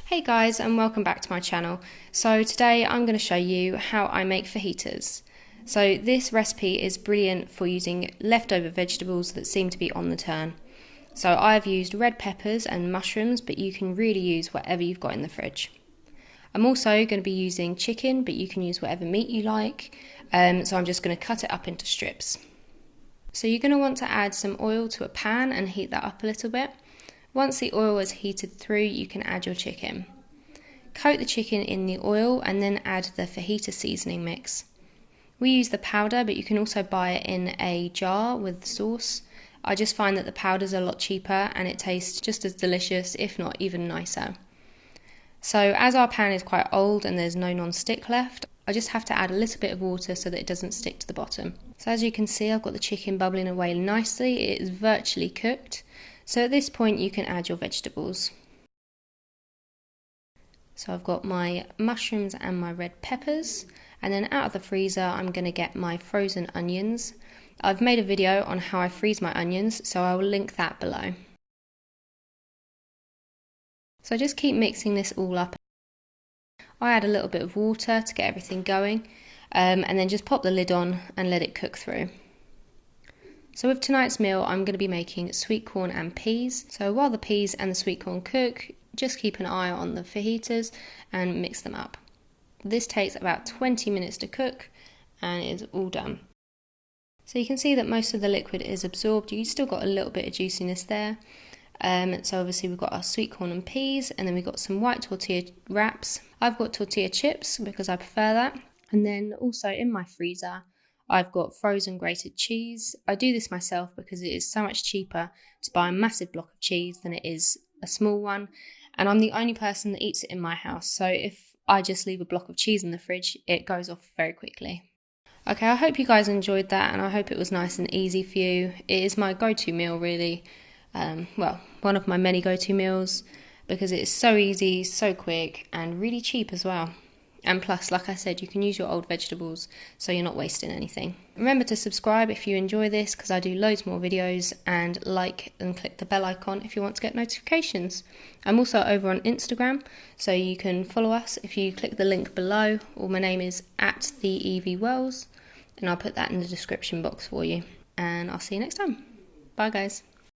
Hey guys, and welcome back to my channel. So today I'm going to show you how I make fajitas. So this recipe is brilliant for using leftover vegetables that seem to be on the turn. So I've used red peppers and mushrooms, but you can really use whatever you've got in the fridge. I'm also going to be using chicken, but you can use whatever meat you like. So I'm just going to cut it up into strips. So you're going to want to add some oil to a pan and heat that up a little bit. Once the oil is heated through, you can add your chicken. Coat the chicken in the oil and then add the fajita seasoning mix. We use the powder, but you can also buy it in a jar with sauce. I just find that the powder's a lot cheaper and it tastes just as delicious, if not even nicer. So as our pan is quite old and there's no non-stick left, I just have to add a little bit of water so that it doesn't stick to the bottom. So as you can see, I've got the chicken bubbling away nicely. It is virtually cooked. So at this point you can add your vegetables. So I've got my mushrooms and my red peppers, and then out of the freezer I'm going to get my frozen onions. I've made a video on how I freeze my onions, so I will link that below. So just keep mixing this all up. I add a little bit of water to get everything going, and then just pop the lid on and let it cook through. So with tonight's meal I'm going to be making sweet corn and peas. So while the peas and the sweet corn cook, just keep an eye on the fajitas and mix them up. This takes about 20 minutes to cook and it's all done. So you can see that most of the liquid is absorbed. You've still got a little bit of juiciness there. So obviously we've got our sweet corn and peas, and then we've got some white tortilla wraps. I've got tortilla chips because I prefer that. And then also in my freezer I've got frozen grated cheese. I do this myself because it is so much cheaper to buy a massive block of cheese than it is a small one. And I'm the only person that eats it in my house. So if I just leave a block of cheese in the fridge, it goes off very quickly. Okay, I hope you guys enjoyed that and I hope it was nice and easy for you. It is my go-to meal really. Well, one of my many go-to meals because it is so easy, so quick and really cheap as well. And plus, like I said, you can use your old vegetables so you're not wasting anything. Remember to subscribe if you enjoy this because I do loads more videos, and like and click the bell icon if you want to get notifications. I'm also over on Instagram, so you can follow us if you click the link below, or my name is @TheEvyWells, and I'll put that in the description box for you. And I'll see you next time. Bye guys.